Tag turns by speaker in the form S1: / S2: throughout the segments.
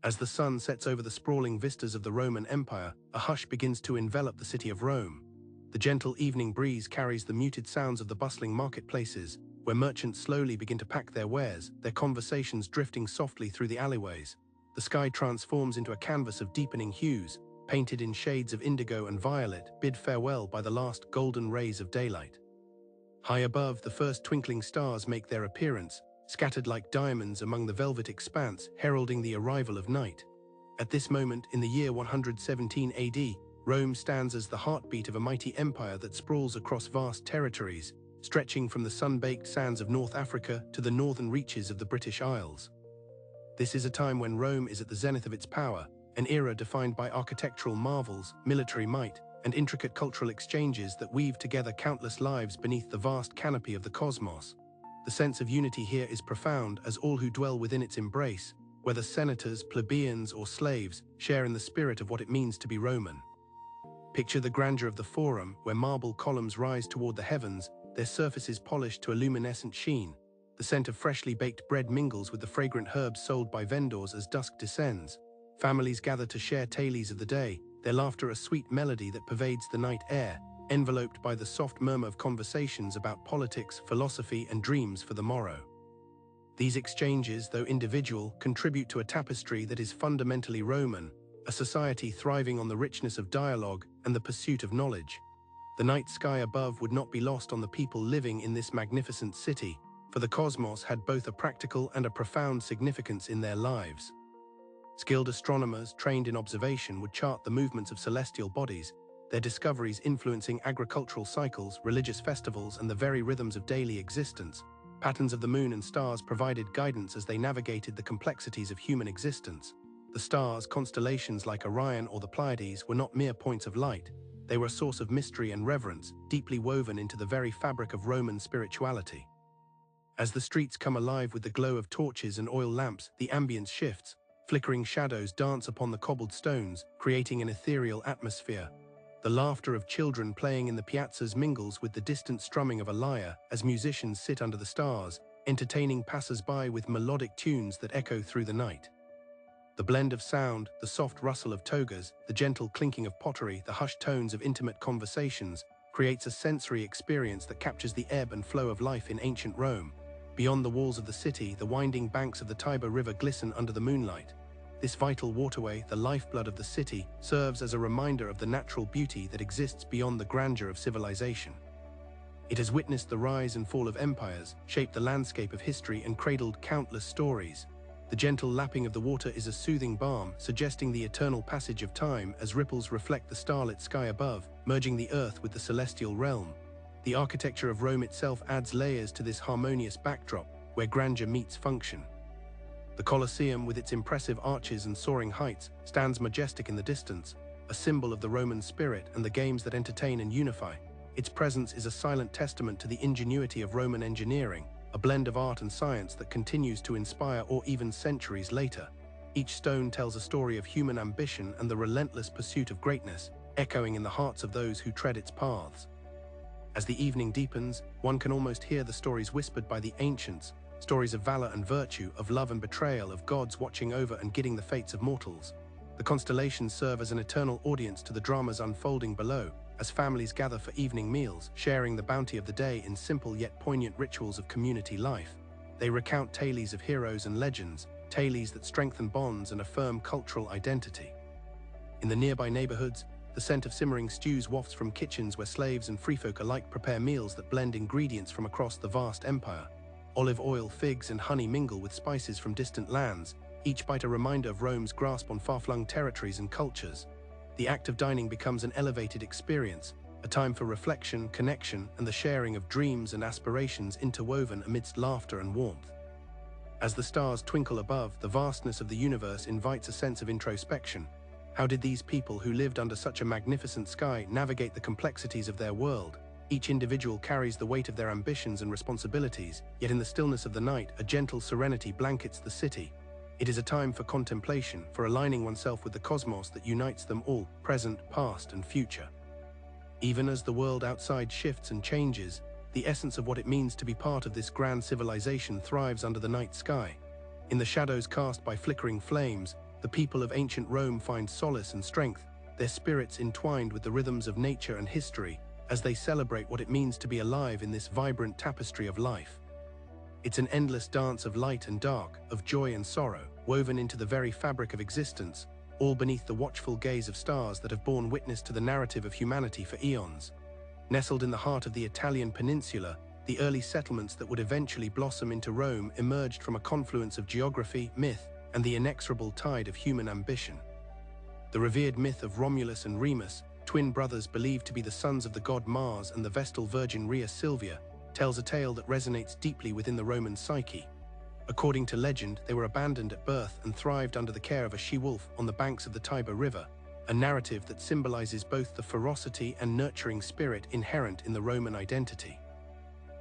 S1: As the sun sets over the sprawling vistas of the Roman Empire, a hush begins to envelop the city of Rome. The gentle evening breeze carries the muted sounds of the bustling marketplaces, where merchants slowly begin to pack their wares, their conversations drifting softly through the alleyways. The sky transforms into a canvas of deepening hues, painted in shades of indigo and violet, bid farewell by the last golden rays of daylight. High above, the first twinkling stars make their appearance, scattered like diamonds among the velvet expanse, heralding the arrival of night. At this moment, in the year 117 AD, Rome stands as the heartbeat of a mighty empire that sprawls across vast territories, stretching from the sun-baked sands of North Africa to the northern reaches of the British Isles. This is a time when Rome is at the zenith of its power, an era defined by architectural marvels, military might, and intricate cultural exchanges that weave together countless lives beneath the vast canopy of the cosmos. The sense of unity here is profound, as all who dwell within its embrace, whether senators, plebeians, or slaves, share in the spirit of what it means to be Roman. Picture the grandeur of the Forum, where marble columns rise toward the heavens, their surfaces polished to a luminescent sheen. The scent of freshly baked bread mingles with the fragrant herbs sold by vendors as dusk descends. Families gather to share tales of the day, their laughter a sweet melody that pervades the night air, enveloped by the soft murmur of conversations about politics, philosophy, and dreams for the morrow. These exchanges, though individual, contribute to a tapestry that is fundamentally Roman, a society thriving on the richness of dialogue and the pursuit of knowledge. The night sky above would not be lost on the people living in this magnificent city, for the cosmos had both a practical and a profound significance in their lives. Skilled astronomers trained in observation would chart the movements of celestial bodies, their discoveries influencing agricultural cycles, religious festivals, and the very rhythms of daily existence. Patterns of the moon and stars provided guidance as they navigated the complexities of human existence. The stars, constellations like Orion or the Pleiades, were not mere points of light. They were a source of mystery and reverence, deeply woven into the very fabric of Roman spirituality. As the streets come alive with the glow of torches and oil lamps, the ambience shifts. Flickering shadows dance upon the cobbled stones, creating an ethereal atmosphere. The laughter of children playing in the piazzas mingles with the distant strumming of a lyre as musicians sit under the stars, entertaining passers-by with melodic tunes that echo through the night. The blend of sound, the soft rustle of togas, the gentle clinking of pottery, the hushed tones of intimate conversations, creates a sensory experience that captures the ebb and flow of life in ancient Rome. Beyond the walls of the city, the winding banks of the Tiber River glisten under the moonlight. This vital waterway, the lifeblood of the city, serves as a reminder of the natural beauty that exists beyond the grandeur of civilization. It has witnessed the rise and fall of empires, shaped the landscape of history, and cradled countless stories. The gentle lapping of the water is a soothing balm, suggesting the eternal passage of time as ripples reflect the starlit sky above, merging the earth with the celestial realm. The architecture of Rome itself adds layers to this harmonious backdrop, where grandeur meets function. The Colosseum, with its impressive arches and soaring heights, stands majestic in the distance, a symbol of the Roman spirit and the games that entertain and unify. Its presence is a silent testament to the ingenuity of Roman engineering, a blend of art and science that continues to inspire even centuries later. Each stone tells a story of human ambition and the relentless pursuit of greatness, echoing in the hearts of those who tread its paths. As the evening deepens, one can almost hear the stories whispered by the ancients, stories of valor and virtue, of love and betrayal, of gods watching over and guiding the fates of mortals. The constellations serve as an eternal audience to the dramas unfolding below, as families gather for evening meals, sharing the bounty of the day in simple yet poignant rituals of community life. They recount tales of heroes and legends, tales that strengthen bonds and affirm cultural identity. In the nearby neighborhoods, the scent of simmering stews wafts from kitchens where slaves and freefolk alike prepare meals that blend ingredients from across the vast empire. Olive oil, figs, and honey mingle with spices from distant lands, each bite a reminder of Rome's grasp on far-flung territories and cultures. The act of dining becomes an elevated experience, a time for reflection, connection, and the sharing of dreams and aspirations interwoven amidst laughter and warmth. As the stars twinkle above, the vastness of the universe invites a sense of introspection. How did these people who lived under such a magnificent sky navigate the complexities of their world? Each individual carries the weight of their ambitions and responsibilities, yet in the stillness of the night, a gentle serenity blankets the city. It is a time for contemplation, for aligning oneself with the cosmos that unites them all, present, past, and future. Even as the world outside shifts and changes, the essence of what it means to be part of this grand civilization thrives under the night sky. In the shadows cast by flickering flames, The people of ancient Rome find solace and strength, their spirits entwined with the rhythms of nature and history, as they celebrate what it means to be alive in this vibrant tapestry of life. It's an endless dance of light and dark, of joy and sorrow, woven into the very fabric of existence, all beneath the watchful gaze of stars that have borne witness to the narrative of humanity for eons. Nestled in the heart of the Italian peninsula, the early settlements that would eventually blossom into Rome emerged from a confluence of geography, myth, and the inexorable tide of human ambition. The revered myth of Romulus and Remus, twin brothers believed to be the sons of the god Mars and the Vestal Virgin Rhea Silvia, tells a tale that resonates deeply within the Roman psyche. According to legend, they were abandoned at birth and thrived under the care of a she-wolf on the banks of the Tiber River, a narrative that symbolizes both the ferocity and nurturing spirit inherent in the Roman identity.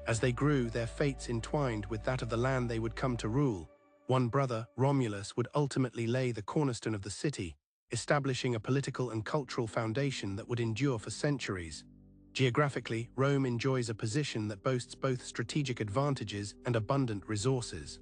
S1: As they grew, their fates entwined with that of the land they would come to rule. One brother, Romulus, would ultimately lay the cornerstone of the city, establishing a political and cultural foundation that would endure for centuries. Geographically, Rome enjoys a position that boasts both strategic advantages and abundant resources.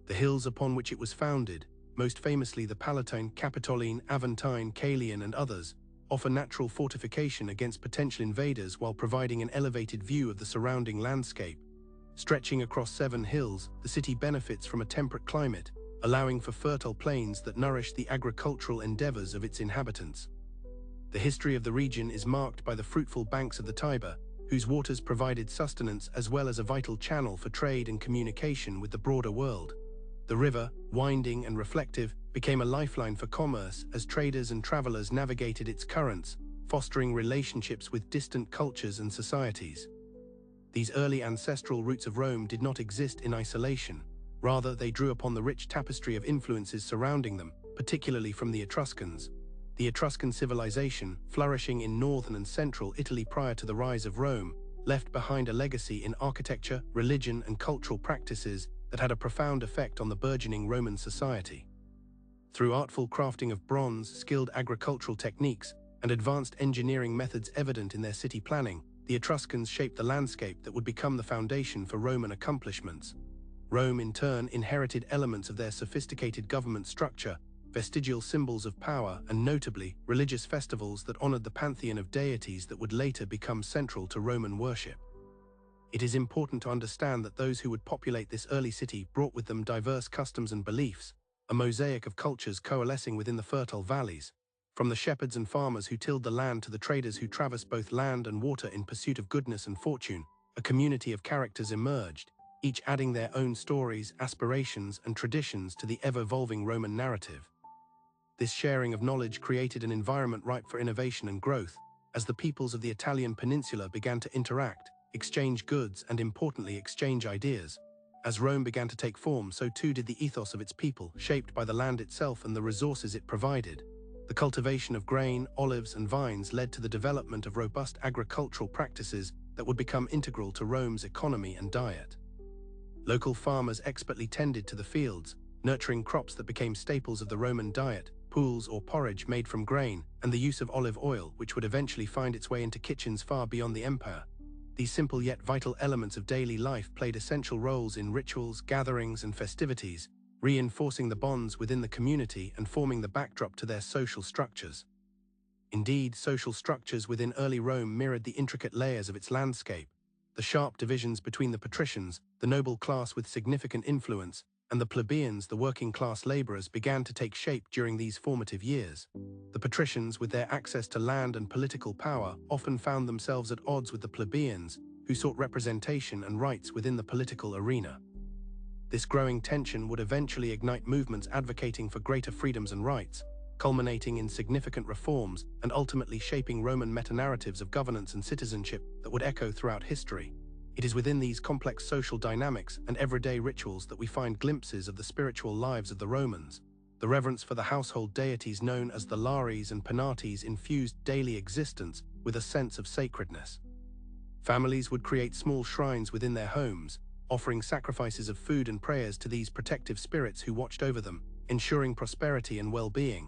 S1: The hills upon which it was founded, most famously the Palatine, Capitoline, Aventine, Caelian, and others, offer natural fortification against potential invaders while providing an elevated view of the surrounding landscape. Stretching across 7 hills, the city benefits from a temperate climate, allowing for fertile plains that nourish the agricultural endeavors of its inhabitants. The history of the region is marked by the fruitful banks of the Tiber, whose waters provided sustenance as well as a vital channel for trade and communication with the broader world. The river, winding and reflective, became a lifeline for commerce as traders and travelers navigated its currents, fostering relationships with distant cultures and societies. These early ancestral roots of Rome did not exist in isolation. Rather, they drew upon the rich tapestry of influences surrounding them, particularly from the Etruscans. The Etruscan civilization, flourishing in northern and central Italy prior to the rise of Rome, left behind a legacy in architecture, religion, and cultural practices that had a profound effect on the burgeoning Roman society. Through artful crafting of bronze, skilled agricultural techniques, and advanced engineering methods evident in their city planning, the Etruscans shaped the landscape that would become the foundation for Roman accomplishments. Rome, in turn, inherited elements of their sophisticated government structure, vestigial symbols of power, and notably, religious festivals that honored the pantheon of deities that would later become central to Roman worship. It is important to understand that those who would populate this early city brought with them diverse customs and beliefs, a mosaic of cultures coalescing within the fertile valleys. From the shepherds and farmers who tilled the land to the traders who traversed both land and water in pursuit of goodness and fortune, a community of characters emerged, each adding their own stories, aspirations, and traditions to the ever-evolving Roman narrative. This sharing of knowledge created an environment ripe for innovation and growth, as the peoples of the Italian peninsula began to interact, exchange goods, and importantly, exchange ideas. As Rome began to take form, so too did the ethos of its people, shaped by the land itself and the resources it provided. The cultivation of grain, olives, and vines led to the development of robust agricultural practices that would become integral to Rome's economy and diet. Local farmers expertly tended to the fields, nurturing crops that became staples of the Roman diet, pools or porridge made from grain, and the use of olive oil, which would eventually find its way into kitchens far beyond the empire. These simple yet vital elements of daily life played essential roles in rituals, gatherings, and festivities, reinforcing the bonds within the community and forming the backdrop to their social structures. Indeed, social structures within early Rome mirrored the intricate layers of its landscape. The sharp divisions between the patricians, the noble class with significant influence, and the plebeians, the working-class laborers, began to take shape during these formative years. The patricians, with their access to land and political power, often found themselves at odds with the plebeians, who sought representation and rights within the political arena. This growing tension would eventually ignite movements advocating for greater freedoms and rights, culminating in significant reforms and ultimately shaping Roman meta-narratives of governance and citizenship that would echo throughout history. It is within these complex social dynamics and everyday rituals that we find glimpses of the spiritual lives of the Romans. The reverence for the household deities known as the Lares and Penates infused daily existence with a sense of sacredness. Families would create small shrines within their homes, offering sacrifices of food and prayers to these protective spirits who watched over them, ensuring prosperity and well-being.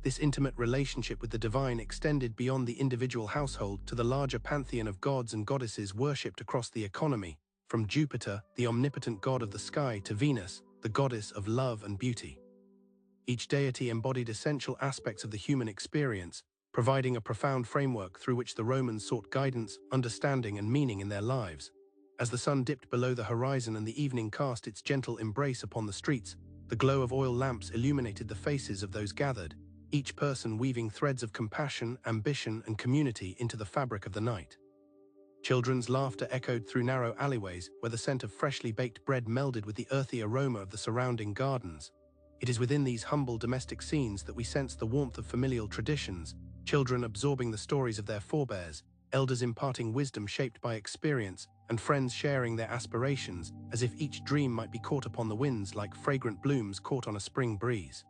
S1: This intimate relationship with the divine extended beyond the individual household to the larger pantheon of gods and goddesses worshipped across the economy, from Jupiter, the omnipotent god of the sky, to Venus, the goddess of love and beauty. Each deity embodied essential aspects of the human experience, providing a profound framework through which the Romans sought guidance, understanding, and meaning in their lives. As the sun dipped below the horizon and the evening cast its gentle embrace upon the streets, the glow of oil lamps illuminated the faces of those gathered, each person weaving threads of compassion, ambition, and community into the fabric of the night. Children's laughter echoed through narrow alleyways where the scent of freshly baked bread melded with the earthy aroma of the surrounding gardens. It is within these humble domestic scenes that we sense the warmth of familial traditions, children absorbing the stories of their forebears, elders imparting wisdom shaped by experience, and friends sharing their aspirations, as if each dream might be caught upon the winds like fragrant blooms caught on a spring breeze.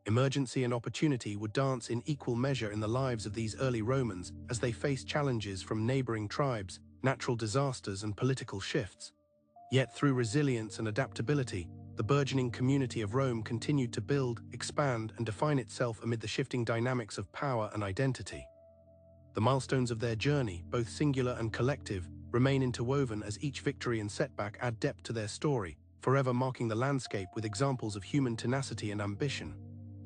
S1: Emergency and opportunity would dance in equal measure in the lives of these early Romans as they faced challenges from neighboring tribes, natural disasters, and political shifts. Yet through resilience and adaptability, the burgeoning community of Rome continued to build, expand, and define itself amid the shifting dynamics of power and identity. The milestones of their journey, both singular and collective, remain interwoven as each victory and setback add depth to their story, forever marking the landscape with examples of human tenacity and ambition.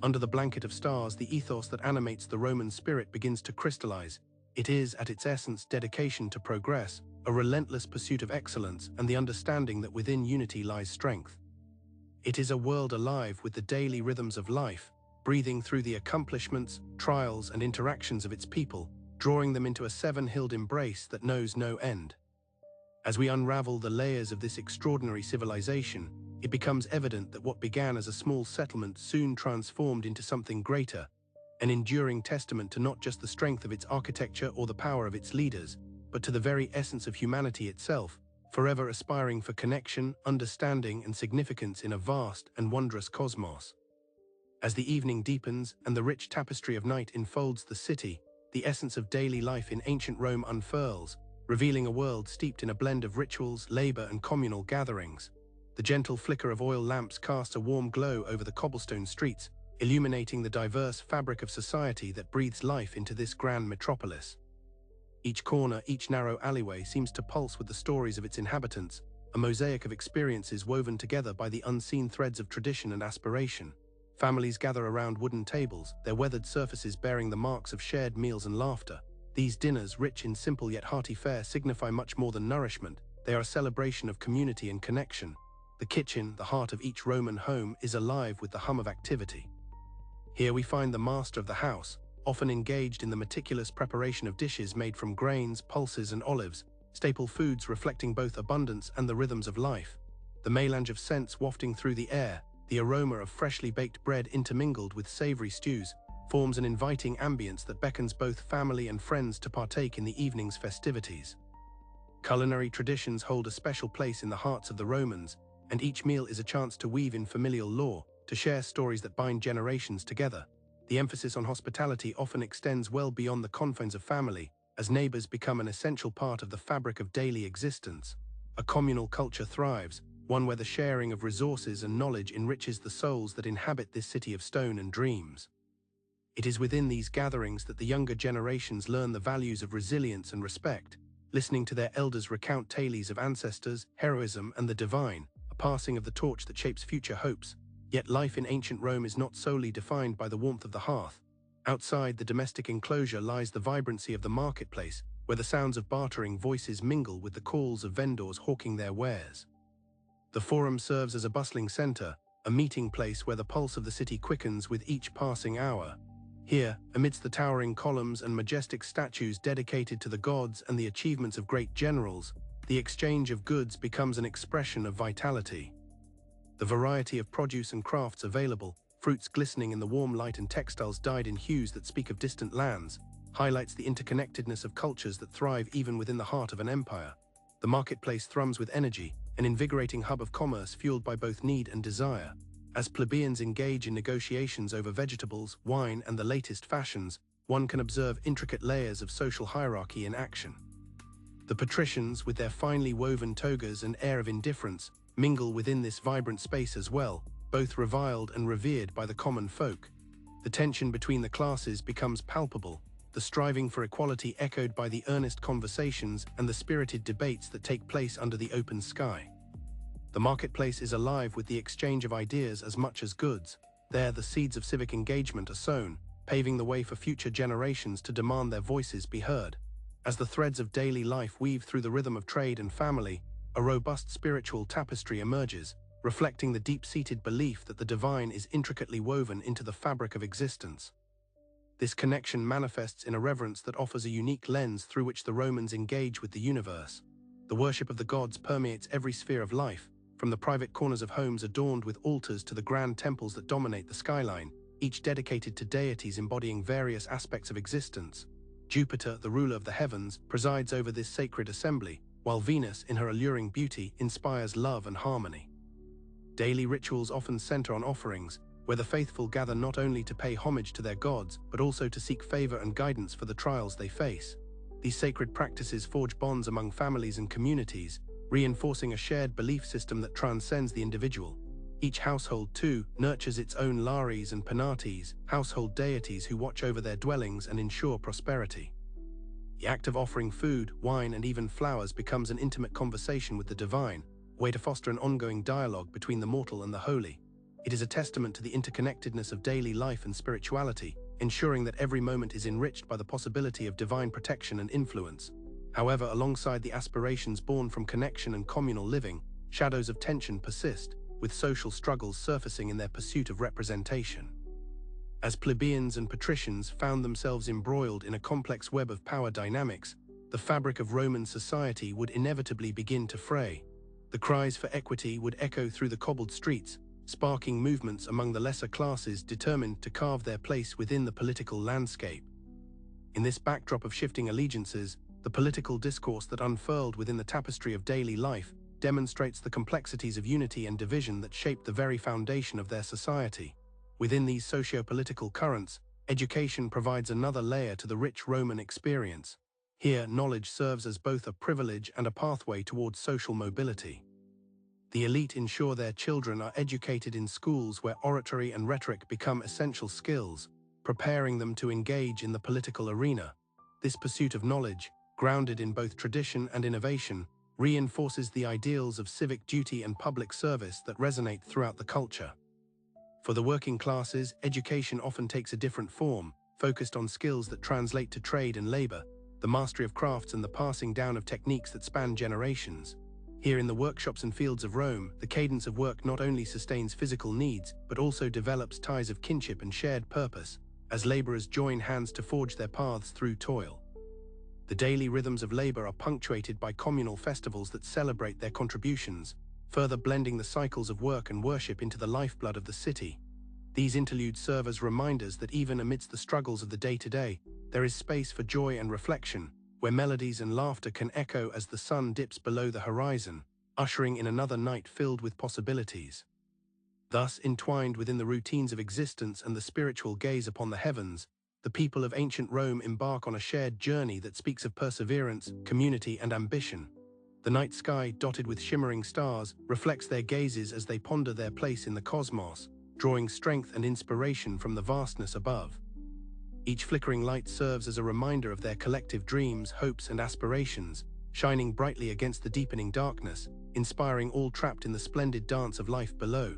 S1: Under the blanket of stars, the ethos that animates the Roman spirit begins to crystallize. It is, at its essence, dedication to progress, a relentless pursuit of excellence, and the understanding that within unity lies strength. It is a world alive with the daily rhythms of life, breathing through the accomplishments, trials, and interactions of its people, drawing them into a seven-hilled embrace that knows no end. As we unravel the layers of this extraordinary civilization, it becomes evident that what began as a small settlement soon transformed into something greater, an enduring testament to not just the strength of its architecture or the power of its leaders, but to the very essence of humanity itself, forever aspiring for connection, understanding, and significance in a vast and wondrous cosmos. As the evening deepens and the rich tapestry of night enfolds the city, the essence of daily life in ancient Rome unfurls, revealing a world steeped in a blend of rituals, labor, and communal gatherings. The gentle flicker of oil lamps casts a warm glow over the cobblestone streets, illuminating the diverse fabric of society that breathes life into this grand metropolis. Each corner, each narrow alleyway seems to pulse with the stories of its inhabitants, a mosaic of experiences woven together by the unseen threads of tradition and aspiration. Families gather around wooden tables, their weathered surfaces bearing the marks of shared meals and laughter. These dinners, rich in simple yet hearty fare, signify much more than nourishment. They are a celebration of community and connection. The kitchen, the heart of each Roman home, is alive with the hum of activity. Here we find the master of the house, often engaged in the meticulous preparation of dishes made from grains, pulses, and olives, staple foods reflecting both abundance and the rhythms of life. The melange of scents wafting through the air, the aroma of freshly baked bread intermingled with savory stews, forms an inviting ambience that beckons both family and friends to partake in the evening's festivities. Culinary traditions hold a special place in the hearts of the Romans, and each meal is a chance to weave in familial lore, to share stories that bind generations together. The emphasis on hospitality often extends well beyond the confines of family, as neighbors become an essential part of the fabric of daily existence. A communal culture thrives, one where the sharing of resources and knowledge enriches the souls that inhabit this city of stone and dreams. It is within these gatherings that the younger generations learn the values of resilience and respect, listening to their elders recount tales of ancestors, heroism, and the divine, a passing of the torch that shapes future hopes. Yet life in ancient Rome is not solely defined by the warmth of the hearth. Outside the domestic enclosure lies the vibrancy of the marketplace, where the sounds of bartering voices mingle with the calls of vendors hawking their wares. The forum serves as a bustling center, a meeting place where the pulse of the city quickens with each passing hour. Here, amidst the towering columns and majestic statues dedicated to the gods and the achievements of great generals, the exchange of goods becomes an expression of vitality. The variety of produce and crafts available, fruits glistening in the warm light and textiles dyed in hues that speak of distant lands, highlights the interconnectedness of cultures that thrive even within the heart of an empire. The marketplace thrums with energy, an invigorating hub of commerce fueled by both need and desire. As plebeians engage in negotiations over vegetables, wine, and the latest fashions, one can observe intricate layers of social hierarchy in action. The patricians, with their finely woven togas and air of indifference, mingle within this vibrant space as well, both reviled and revered by the common folk. The tension between the classes becomes palpable, the striving for equality echoed by the earnest conversations and the spirited debates that take place under the open sky. The marketplace is alive with the exchange of ideas as much as goods. There, the seeds of civic engagement are sown, paving the way for future generations to demand their voices be heard. As the threads of daily life weave through the rhythm of trade and family, a robust spiritual tapestry emerges, reflecting the deep-seated belief that the divine is intricately woven into the fabric of existence. This connection manifests in a reverence that offers a unique lens through which the Romans engage with the universe. The worship of the gods permeates every sphere of life, from the private corners of homes adorned with altars to the grand temples that dominate the skyline, each dedicated to deities embodying various aspects of existence. Jupiter, the ruler of the heavens, presides over this sacred assembly, while Venus, in her alluring beauty, inspires love and harmony. Daily rituals often center on offerings, where the faithful gather not only to pay homage to their gods, but also to seek favor and guidance for the trials they face. These sacred practices forge bonds among families and communities, reinforcing a shared belief system that transcends the individual. Each household, too, nurtures its own Lares and Penates, household deities who watch over their dwellings and ensure prosperity. The act of offering food, wine, and even flowers becomes an intimate conversation with the divine, a way to foster an ongoing dialogue between the mortal and the holy. It is a testament to the interconnectedness of daily life and spirituality, ensuring that every moment is enriched by the possibility of divine protection and influence. However, alongside the aspirations born from connection and communal living, shadows of tension persist, with social struggles surfacing in their pursuit of representation. As plebeians and patricians found themselves embroiled in a complex web of power dynamics, the fabric of Roman society would inevitably begin to fray. The cries for equity would echo through the cobbled streets, sparking movements among the lesser classes determined to carve their place within the political landscape. In this backdrop of shifting allegiances, the political discourse that unfurled within the tapestry of daily life demonstrates the complexities of unity and division that shape the very foundation of their society. Within these socio-political currents, education provides another layer to the rich Roman experience. Here, knowledge serves as both a privilege and a pathway towards social mobility. The elite ensure their children are educated in schools where oratory and rhetoric become essential skills, preparing them to engage in the political arena. This pursuit of knowledge, grounded in both tradition and innovation, reinforces the ideals of civic duty and public service that resonate throughout the culture. For the working classes, education often takes a different form, focused on skills that translate to trade and labor, the mastery of crafts and the passing down of techniques that span generations. Here in the workshops and fields of Rome, the cadence of work not only sustains physical needs, but also develops ties of kinship and shared purpose, as laborers join hands to forge their paths through toil. The daily rhythms of labor are punctuated by communal festivals that celebrate their contributions, further blending the cycles of work and worship into the lifeblood of the city. These interludes serve as reminders that even amidst the struggles of the day-to-day, there is space for joy and reflection, where melodies and laughter can echo as the sun dips below the horizon, ushering in another night filled with possibilities. Thus, entwined within the routines of existence and the spiritual gaze upon the heavens, the people of ancient Rome embark on a shared journey that speaks of perseverance, community, and ambition. The night sky, dotted with shimmering stars, reflects their gazes as they ponder their place in the cosmos, drawing strength and inspiration from the vastness above. Each flickering light serves as a reminder of their collective dreams, hopes, and aspirations, shining brightly against the deepening darkness, inspiring all trapped in the splendid dance of life below.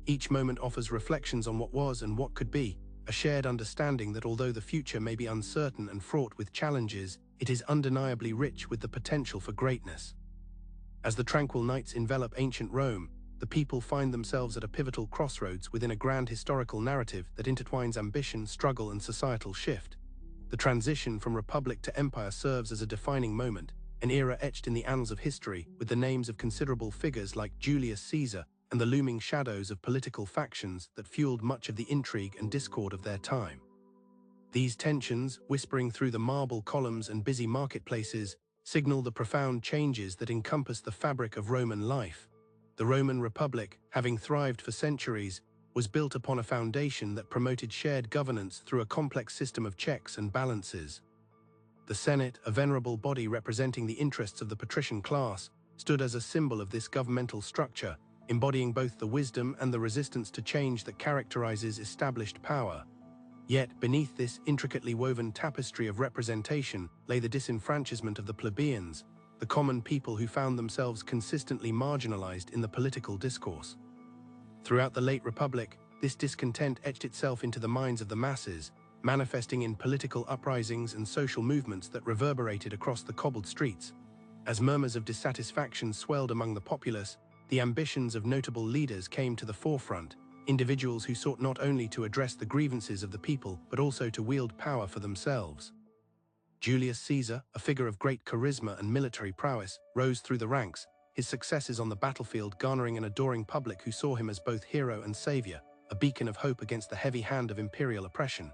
S1: Each moment offers reflections on what was and what could be, a shared understanding that although the future may be uncertain and fraught with challenges, it is undeniably rich with the potential for greatness. As the tranquil nights envelop ancient Rome, the people find themselves at a pivotal crossroads within a grand historical narrative that intertwines ambition, struggle, and societal shift. The transition from republic to empire serves as a defining moment, an era etched in the annals of history with the names of considerable figures like Julius Caesar and the looming shadows of political factions that fueled much of the intrigue and discord of their time. These tensions, whispering through the marble columns and busy marketplaces, signal the profound changes that encompass the fabric of Roman life. The Roman Republic, having thrived for centuries, was built upon a foundation that promoted shared governance through a complex system of checks and balances. The Senate, a venerable body representing the interests of the patrician class, stood as a symbol of this governmental structure, embodying both the wisdom and the resistance to change that characterizes established power. Yet, beneath this intricately woven tapestry of representation lay the disenfranchisement of the plebeians, the common people who found themselves consistently marginalized in the political discourse. Throughout the late Republic, This discontent etched itself into the minds of the masses, manifesting in political uprisings and social movements that reverberated across the cobbled streets. As murmurs of dissatisfaction swelled among the populace, the ambitions of notable leaders came to the forefront, individuals who sought not only to address the grievances of the people but also to wield power for themselves. Julius Caesar, a figure of great charisma and military prowess, rose through the ranks, his successes on the battlefield garnering an adoring public who saw him as both hero and savior, a beacon of hope against the heavy hand of imperial oppression.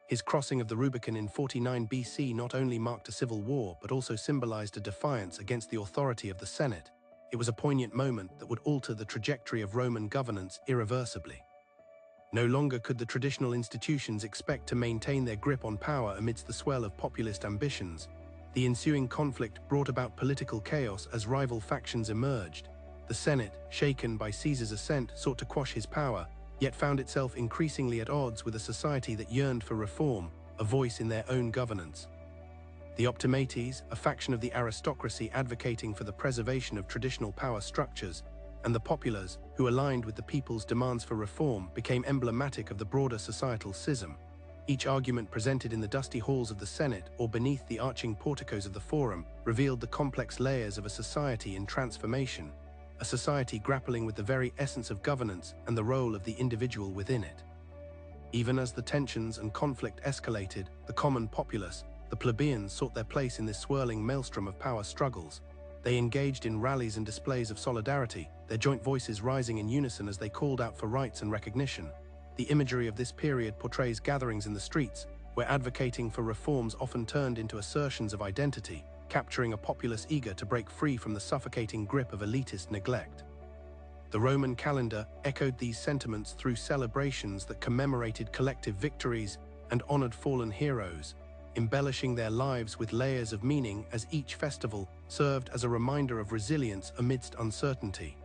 S1: His crossing of the Rubicon in 49 BC not only marked a civil war but also symbolized a defiance against the authority of the Senate. It was a poignant moment that would alter the trajectory of Roman governance irreversibly. No longer could the traditional institutions expect to maintain their grip on power amidst the swell of populist ambitions. The ensuing conflict brought about political chaos as rival factions emerged. The Senate, shaken by Caesar's ascent, sought to quash his power, yet found itself increasingly at odds with a society that yearned for reform, a voice in their own governance. The Optimates, a faction of the aristocracy advocating for the preservation of traditional power structures, and the populace, who aligned with the people's demands for reform, became emblematic of the broader societal schism. Each argument presented in the dusty halls of the Senate or beneath the arching porticos of the Forum revealed the complex layers of a society in transformation, a society grappling with the very essence of governance and the role of the individual within it. Even as the tensions and conflict escalated, the common populace, the plebeians, sought their place in this swirling maelstrom of power struggles. They engaged in rallies and displays of solidarity, their joint voices rising in unison as they called out for rights and recognition. The imagery of this period portrays gatherings in the streets, where advocating for reforms often turned into assertions of identity, capturing a populace eager to break free from the suffocating grip of elitist neglect. The Roman calendar echoed these sentiments through celebrations that commemorated collective victories and honored fallen heroes, embellishing their lives with layers of meaning as each festival served as a reminder of resilience amidst uncertainty.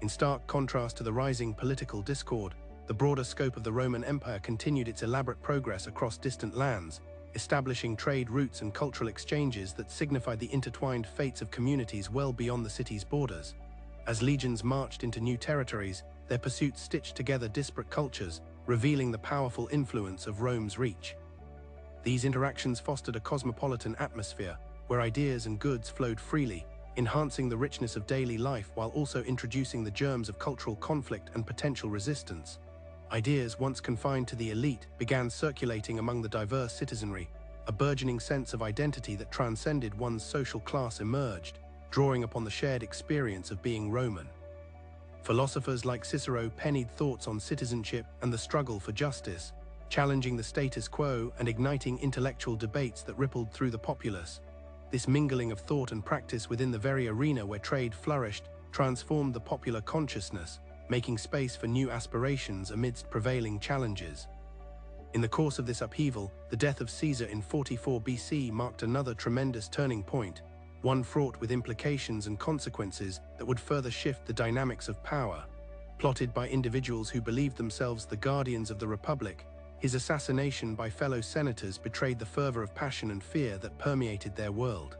S1: In stark contrast to the rising political discord, the broader scope of the Roman Empire continued its elaborate progress across distant lands, establishing trade routes and cultural exchanges that signified the intertwined fates of communities well beyond the city's borders. As legions marched into new territories, their pursuits stitched together disparate cultures, revealing the powerful influence of Rome's reach. These interactions fostered a cosmopolitan atmosphere, where ideas and goods flowed freely, enhancing the richness of daily life while also introducing the germs of cultural conflict and potential resistance. Ideas once confined to the elite began circulating among the diverse citizenry. A burgeoning sense of identity that transcended one's social class emerged, drawing upon the shared experience of being Roman. Philosophers like Cicero pennied thoughts on citizenship and the struggle for justice, challenging the status quo and igniting intellectual debates that rippled through the populace. This mingling of thought and practice within the very arena where trade flourished transformed the popular consciousness, making space for new aspirations amidst prevailing challenges. In the course of this upheaval, the death of Caesar in 44 BC marked another tremendous turning point, one fraught with implications and consequences that would further shift the dynamics of power. Plotted by individuals who believed themselves the guardians of the Republic, his assassination by fellow senators betrayed the fervor of passion and fear that permeated their world.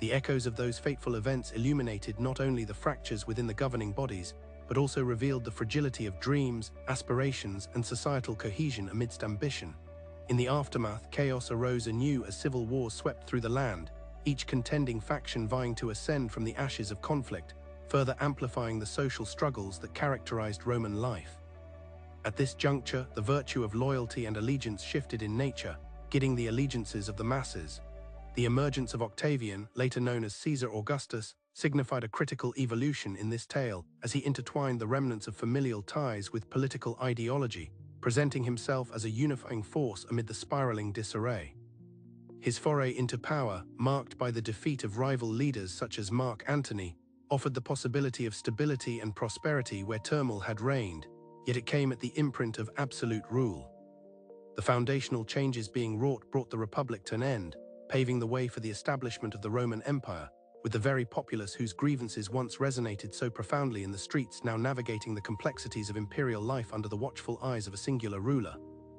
S1: The echoes of those fateful events illuminated not only the fractures within the governing bodies, but also revealed the fragility of dreams, aspirations, and societal cohesion amidst ambition. In the aftermath, chaos arose anew as civil wars swept through the land, each contending faction vying to ascend from the ashes of conflict, further amplifying the social struggles that characterized Roman life. At this juncture, the virtue of loyalty and allegiance shifted in nature, guiding the allegiances of the masses. The emergence of Octavian, later known as Caesar Augustus, signified a critical evolution in this tale as he intertwined the remnants of familial ties with political ideology, presenting himself as a unifying force amid the spiraling disarray. His foray into power, marked by the defeat of rival leaders such as Mark Antony, offered the possibility of stability and prosperity where turmoil had reigned, yet it came at the imprint of absolute rule. The foundational changes being wrought brought the Republic to an end, paving the way for the establishment of the Roman Empire, with the very populace whose grievances once resonated so profoundly in the streets now navigating the complexities of imperial life under the watchful eyes of a singular ruler.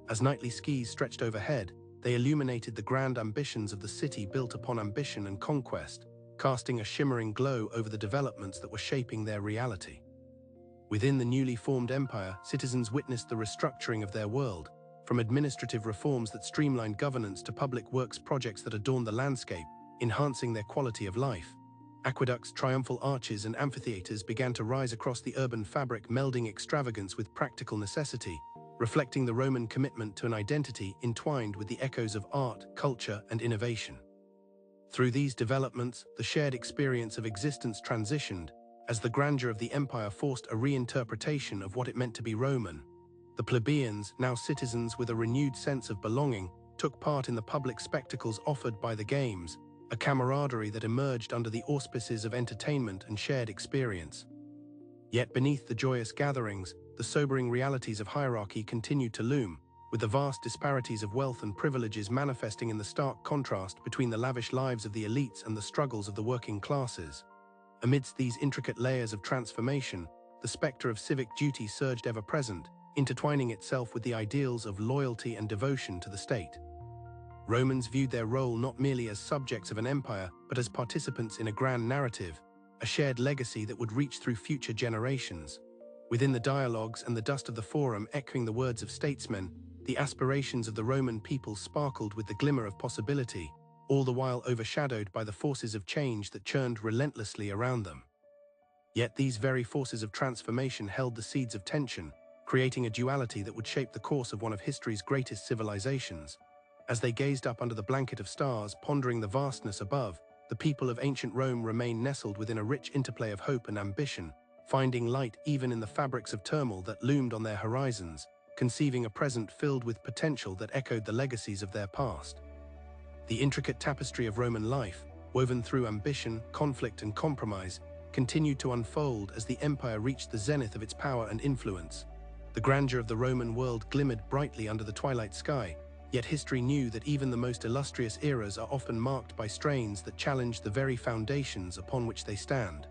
S1: As nightly skies stretched overhead, they illuminated the grand ambitions of the city built upon ambition and conquest, casting a shimmering glow over the developments that were shaping their reality. Within the newly formed empire, citizens witnessed the restructuring of their world, from administrative reforms that streamlined governance to public works projects that adorned the landscape, enhancing their quality of life. Aqueducts, triumphal arches, and amphitheaters began to rise across the urban fabric, melding extravagance with practical necessity, reflecting the Roman commitment to an identity entwined with the echoes of art, culture, and innovation. Through these developments, the shared experience of existence transitioned, as the grandeur of the empire forced a reinterpretation of what it meant to be Roman. The plebeians, now citizens with a renewed sense of belonging, took part in the public spectacles offered by the games, a camaraderie that emerged under the auspices of entertainment and shared experience. Yet beneath the joyous gatherings, the sobering realities of hierarchy continued to loom, with the vast disparities of wealth and privileges manifesting in the stark contrast between the lavish lives of the elites and the struggles of the working classes. Amidst these intricate layers of transformation, the specter of civic duty surged ever present, intertwining itself with the ideals of loyalty and devotion to the state. Romans viewed their role not merely as subjects of an empire, but as participants in a grand narrative, a shared legacy that would reach through future generations. Within the dialogues and the dust of the forum echoing the words of statesmen, the aspirations of the Roman people sparkled with the glimmer of possibility, all the while overshadowed by the forces of change that churned relentlessly around them. Yet these very forces of transformation held the seeds of tension, creating a duality that would shape the course of one of history's greatest civilizations. As they gazed up under the blanket of stars, pondering the vastness above, the people of ancient Rome remained nestled within a rich interplay of hope and ambition, finding light even in the fabrics of turmoil that loomed on their horizons, conceiving a present filled with potential that echoed the legacies of their past. The intricate tapestry of Roman life, woven through ambition, conflict, and compromise, continued to unfold as the empire reached the zenith of its power and influence. The grandeur of the Roman world glimmered brightly under the twilight sky, yet history knew that even the most illustrious eras are often marked by strains that challenge the very foundations upon which they stand.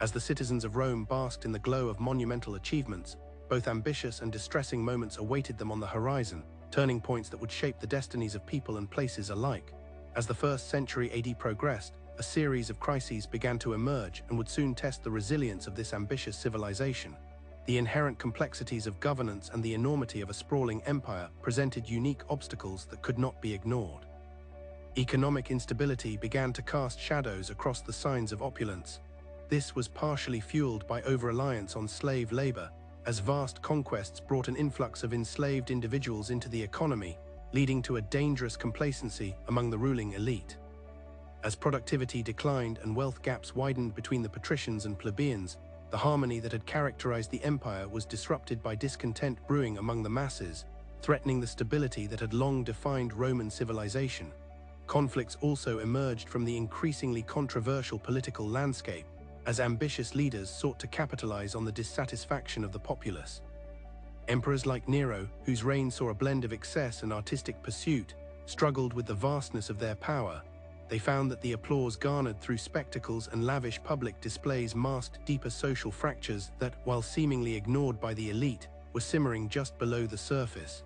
S1: As the citizens of Rome basked in the glow of monumental achievements, both ambitious and distressing moments awaited them on the horizon, turning points that would shape the destinies of people and places alike. As the 1st century AD progressed, a series of crises began to emerge and would soon test the resilience of this ambitious civilization. The inherent complexities of governance and the enormity of a sprawling empire presented unique obstacles that could not be ignored. Economic instability began to cast shadows across the signs of opulence. This was partially fueled by over-reliance on slave labor, as vast conquests brought an influx of enslaved individuals into the economy, leading to a dangerous complacency among the ruling elite. As productivity declined and wealth gaps widened between the patricians and plebeians, the harmony that had characterized the empire was disrupted by discontent brewing among the masses, threatening the stability that had long defined Roman civilization. Conflicts also emerged from the increasingly controversial political landscape, as ambitious leaders sought to capitalize on the dissatisfaction of the populace. Emperors like Nero, whose reign saw a blend of excess and artistic pursuit, struggled with the vastness of their power. They found that the applause garnered through spectacles and lavish public displays masked deeper social fractures that, while seemingly ignored by the elite, were simmering just below the surface.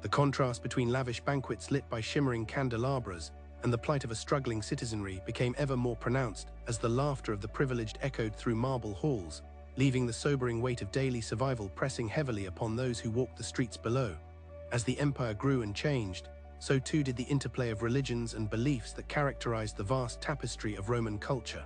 S1: The contrast between lavish banquets lit by shimmering candelabras and the plight of a struggling citizenry became ever more pronounced as the laughter of the privileged echoed through marble halls, leaving the sobering weight of daily survival pressing heavily upon those who walked the streets below. As the empire grew and changed, so too did the interplay of religions and beliefs that characterized the vast tapestry of Roman culture.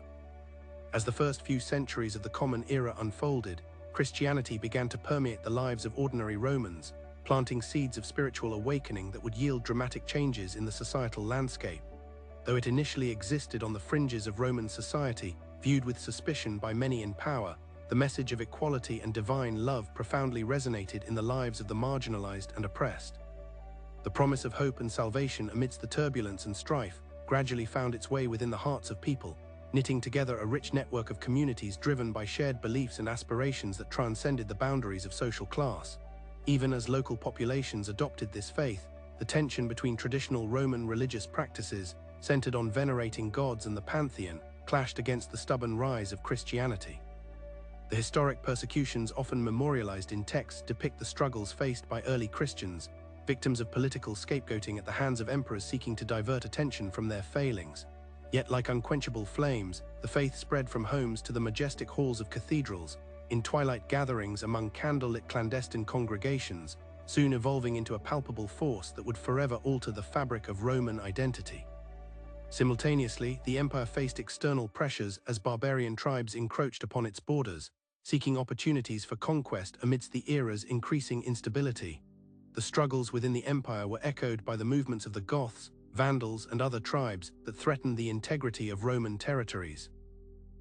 S1: As the first few centuries of the Common Era unfolded, Christianity began to permeate the lives of ordinary Romans, planting seeds of spiritual awakening that would yield dramatic changes in the societal landscape. Though it initially existed on the fringes of Roman society, viewed with suspicion by many in power, the message of equality and divine love profoundly resonated in the lives of the marginalized and oppressed. The promise of hope and salvation amidst the turbulence and strife gradually found its way within the hearts of people, knitting together a rich network of communities driven by shared beliefs and aspirations that transcended the boundaries of social class. Even as local populations adopted this faith, the tension between traditional Roman religious practices, centered on venerating gods and the pantheon, clashed against the stubborn rise of Christianity. The historic persecutions often memorialized in texts depict the struggles faced by early Christians, victims of political scapegoating at the hands of emperors seeking to divert attention from their failings. Yet like unquenchable flames, the faith spread from homes to the majestic halls of cathedrals, in twilight gatherings among candlelit clandestine congregations, soon evolving into a palpable force that would forever alter the fabric of Roman identity. Simultaneously, the empire faced external pressures as barbarian tribes encroached upon its borders, seeking opportunities for conquest amidst the era's increasing instability. The struggles within the empire were echoed by the movements of the Goths, Vandals, and other tribes that threatened the integrity of Roman territories.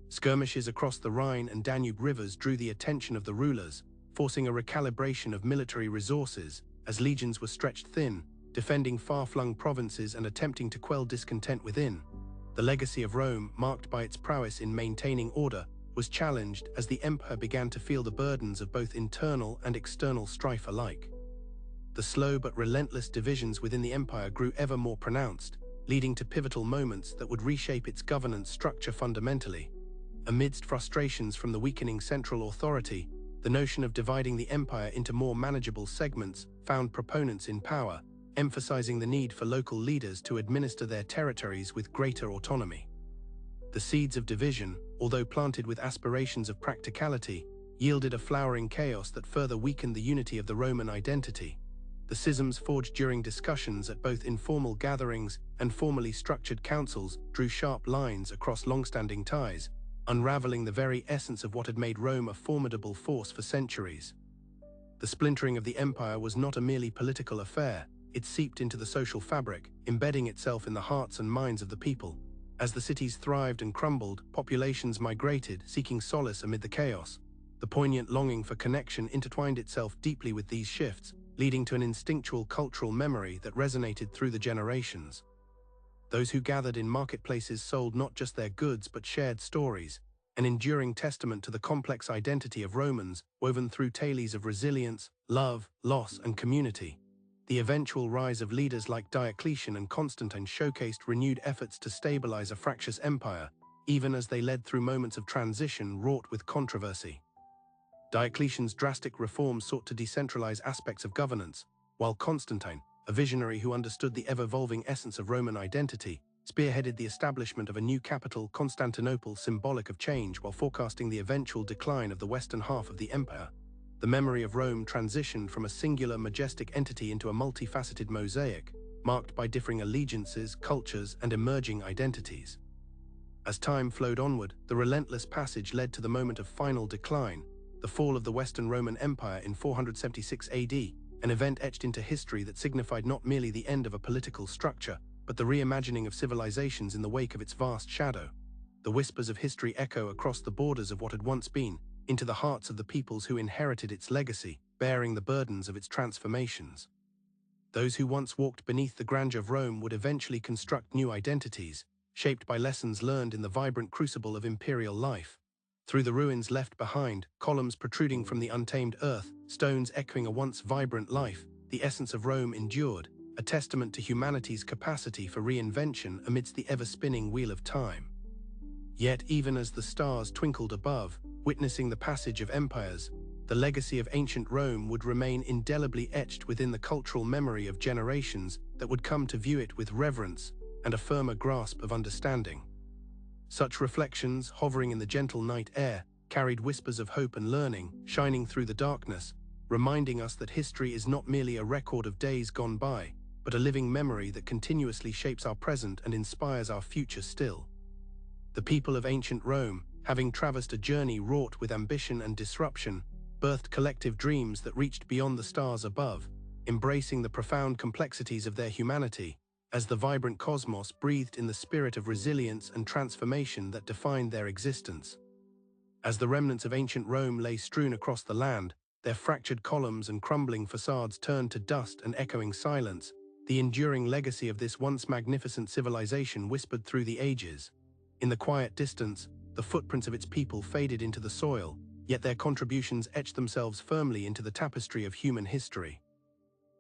S1: Skirmishes across the Rhine and Danube rivers drew the attention of the rulers, forcing a recalibration of military resources as legions were stretched thin, defending far-flung provinces and attempting to quell discontent within. The legacy of Rome, marked by its prowess in maintaining order, was challenged as the empire began to feel the burdens of both internal and external strife alike. The slow but relentless divisions within the empire grew ever more pronounced, leading to pivotal moments that would reshape its governance structure fundamentally. Amidst frustrations from the weakening central authority, the notion of dividing the empire into more manageable segments found proponents in power, emphasizing the need for local leaders to administer their territories with greater autonomy. The seeds of division, although planted with aspirations of practicality, yielded a flowering chaos that further weakened the unity of the Roman identity. The schisms forged during discussions at both informal gatherings and formally structured councils drew sharp lines across long-standing ties, unraveling the very essence of what had made Rome a formidable force for centuries. The splintering of the empire was not a merely political affair. It seeped into the social fabric, embedding itself in the hearts and minds of the people. As the cities thrived and crumbled, populations migrated, seeking solace amid the chaos. The poignant longing for connection intertwined itself deeply with these shifts, leading to an instinctual cultural memory that resonated through the generations. Those who gathered in marketplaces sold not just their goods but shared stories, an enduring testament to the complex identity of Romans, woven through tales of resilience, love, loss, and community. The eventual rise of leaders like Diocletian and Constantine showcased renewed efforts to stabilize a fractious empire, even as they led through moments of transition wrought with controversy. Diocletian's drastic reforms sought to decentralize aspects of governance, while Constantine, a visionary who understood the ever-evolving essence of Roman identity, spearheaded the establishment of a new capital, Constantinople, symbolic of change while forecasting the eventual decline of the western half of the empire. The memory of Rome transitioned from a singular, majestic entity into a multifaceted mosaic, marked by differing allegiances, cultures, and emerging identities. As time flowed onward, the relentless passage led to the moment of final decline, the fall of the Western Roman Empire in 476 AD, an event etched into history that signified not merely the end of a political structure, but the reimagining of civilizations in the wake of its vast shadow. The whispers of history echo across the borders of what had once been, into the hearts of the peoples who inherited its legacy, bearing the burdens of its transformations. Those who once walked beneath the grandeur of Rome would eventually construct new identities, shaped by lessons learned in the vibrant crucible of imperial life. Through the ruins left behind, columns protruding from the untamed earth, stones echoing a once vibrant life, the essence of Rome endured, a testament to humanity's capacity for reinvention amidst the ever-spinning wheel of time. Yet even as the stars twinkled above, witnessing the passage of empires, the legacy of ancient Rome would remain indelibly etched within the cultural memory of generations that would come to view it with reverence and a firmer grasp of understanding. Such reflections, hovering in the gentle night air, carried whispers of hope and learning, shining through the darkness, reminding us that history is not merely a record of days gone by, but a living memory that continuously shapes our present and inspires our future still. The people of ancient Rome, having traversed a journey wrought with ambition and disruption, birthed collective dreams that reached beyond the stars above, embracing the profound complexities of their humanity, as the vibrant cosmos breathed in the spirit of resilience and transformation that defined their existence. As the remnants of ancient Rome lay strewn across the land, their fractured columns and crumbling facades turned to dust and echoing silence, the enduring legacy of this once magnificent civilization whispered through the ages. In the quiet distance, the footprints of its people faded into the soil, yet their contributions etched themselves firmly into the tapestry of human history.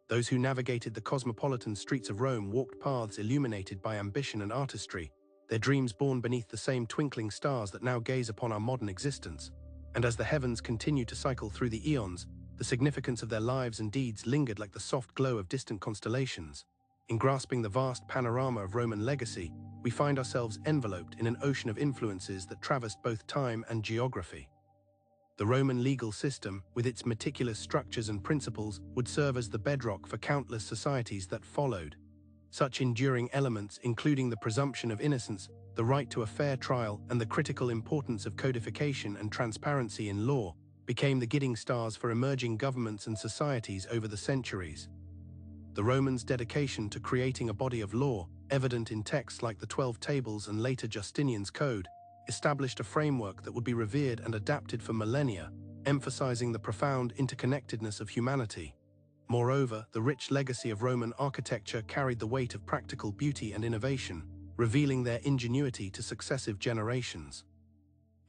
S1: Those who navigated the cosmopolitan streets of Rome walked paths illuminated by ambition and artistry, their dreams born beneath the same twinkling stars that now gaze upon our modern existence. And as the heavens continued to cycle through the eons, the significance of their lives and deeds lingered like the soft glow of distant constellations. In grasping the vast panorama of Roman legacy, we find ourselves enveloped in an ocean of influences that traversed both time and geography. The Roman legal system, with its meticulous structures and principles, would serve as the bedrock for countless societies that followed. Such enduring elements, including the presumption of innocence, the right to a fair trial, and the critical importance of codification and transparency in law, became the guiding stars for emerging governments and societies over the centuries. The Romans' dedication to creating a body of law, evident in texts like the 12 Tables and later Justinian's Code, established a framework that would be revered and adapted for millennia, emphasizing the profound interconnectedness of humanity. Moreover, the rich legacy of Roman architecture carried the weight of practical beauty and innovation, revealing their ingenuity to successive generations.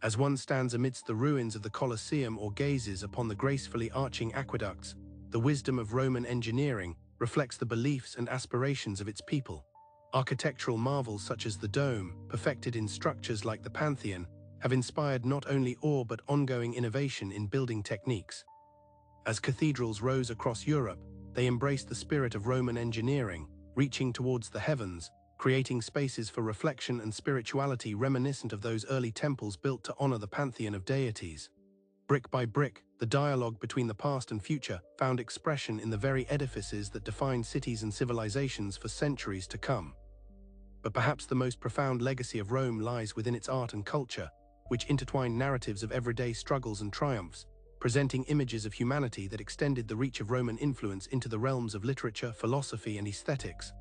S1: As one stands amidst the ruins of the Colosseum or gazes upon the gracefully arching aqueducts, the wisdom of Roman engineering reflects the beliefs and aspirations of its people. Architectural marvels such as the dome, perfected in structures like the Pantheon, have inspired not only awe but ongoing innovation in building techniques. As cathedrals rose across Europe, they embraced the spirit of Roman engineering, reaching towards the heavens, creating spaces for reflection and spirituality reminiscent of those early temples built to honor the pantheon of deities. Brick by brick, the dialogue between the past and future found expression in the very edifices that defined cities and civilizations for centuries to come. But perhaps the most profound legacy of Rome lies within its art and culture, which intertwined narratives of everyday struggles and triumphs, presenting images of humanity that extended the reach of Roman influence into the realms of literature, philosophy, and aesthetics.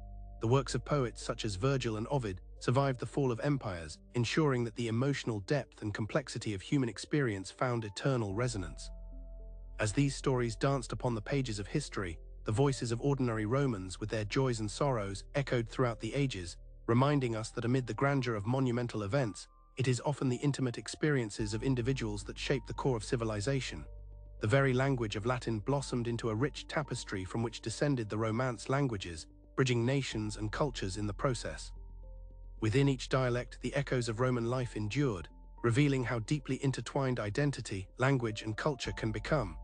S1: The works of poets such as Virgil and Ovid survived the fall of empires, ensuring that the emotional depth and complexity of human experience found eternal resonance. As these stories danced upon the pages of history, the voices of ordinary Romans, with their joys and sorrows, echoed throughout the ages, reminding us that amid the grandeur of monumental events, it is often the intimate experiences of individuals that shape the core of civilization. The very language of Latin blossomed into a rich tapestry from which descended the Romance languages, bridging nations and cultures in the process. Within each dialect, the echoes of Roman life endured, revealing how deeply intertwined identity, language, and culture can become.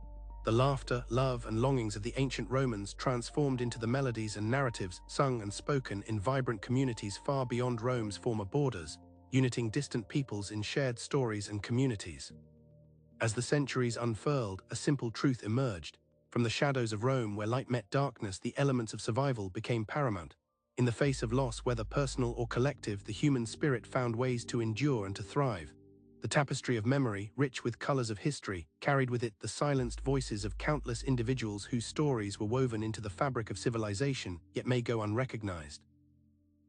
S1: The laughter, love, and longings of the ancient Romans transformed into the melodies and narratives sung and spoken in vibrant communities far beyond Rome's former borders, uniting distant peoples in shared stories and communities. As the centuries unfurled, a simple truth emerged. From the shadows of Rome, where light met darkness, the elements of survival became paramount. In the face of loss, whether personal or collective, the human spirit found ways to endure and to thrive. The tapestry of memory, rich with colors of history, carried with it the silenced voices of countless individuals whose stories were woven into the fabric of civilization, yet may go unrecognized.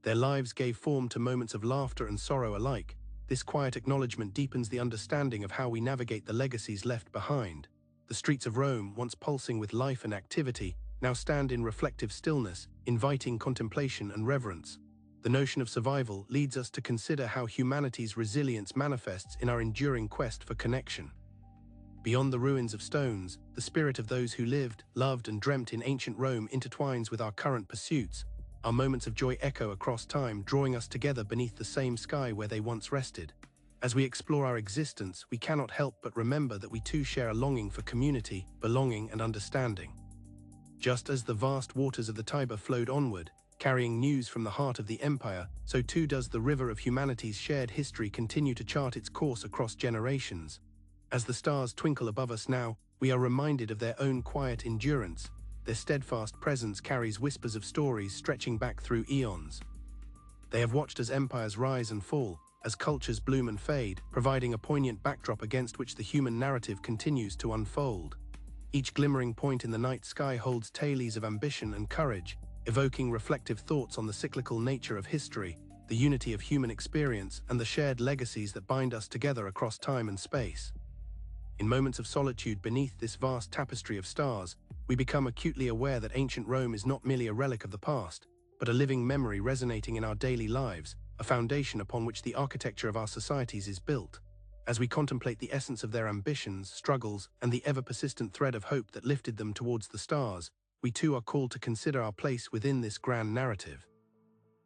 S1: Their lives gave form to moments of laughter and sorrow alike. This quiet acknowledgement deepens the understanding of how we navigate the legacies left behind. The streets of Rome, once pulsing with life and activity, now stand in reflective stillness, inviting contemplation and reverence. The notion of survival leads us to consider how humanity's resilience manifests in our enduring quest for connection. Beyond the ruins of stones, the spirit of those who lived, loved, and dreamt in ancient Rome intertwines with our current pursuits. Our moments of joy echo across time, drawing us together beneath the same sky where they once rested. As we explore our existence, we cannot help but remember that we too share a longing for community, belonging, and understanding. Just as the vast waters of the Tiber flowed onward, carrying news from the heart of the empire, so too does the river of humanity's shared history continue to chart its course across generations. As the stars twinkle above us now, we are reminded of their own quiet endurance. Their steadfast presence carries whispers of stories stretching back through eons. They have watched as empires rise and fall, as cultures bloom and fade, providing a poignant backdrop against which the human narrative continues to unfold. Each glimmering point in the night sky holds tales of ambition and courage, evoking reflective thoughts on the cyclical nature of history, the unity of human experience, and the shared legacies that bind us together across time and space. In moments of solitude beneath this vast tapestry of stars, we become acutely aware that ancient Rome is not merely a relic of the past, but a living memory resonating in our daily lives, a foundation upon which the architecture of our societies is built. As we contemplate the essence of their ambitions, struggles, and the ever-persistent thread of hope that lifted them towards the stars, we too are called to consider our place within this grand narrative.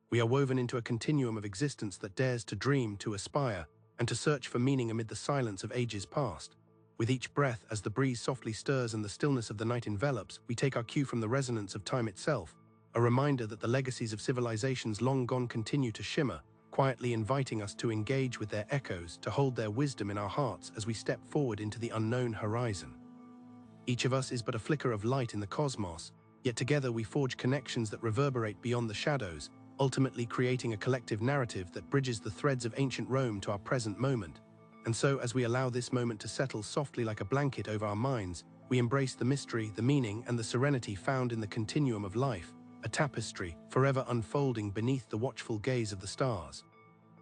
S1: We are woven into a continuum of existence that dares to dream, to aspire, and to search for meaning amid the silence of ages past. With each breath, as the breeze softly stirs and the stillness of the night envelops, we take our cue from the resonance of time itself, a reminder that the legacies of civilizations long gone continue to shimmer, quietly inviting us to engage with their echoes, to hold their wisdom in our hearts as we step forward into the unknown horizon. Each of us is but a flicker of light in the cosmos, yet together we forge connections that reverberate beyond the shadows, ultimately creating a collective narrative that bridges the threads of ancient Rome to our present moment. And so, as we allow this moment to settle softly like a blanket over our minds, we embrace the mystery, the meaning, and the serenity found in the continuum of life, a tapestry forever unfolding beneath the watchful gaze of the stars.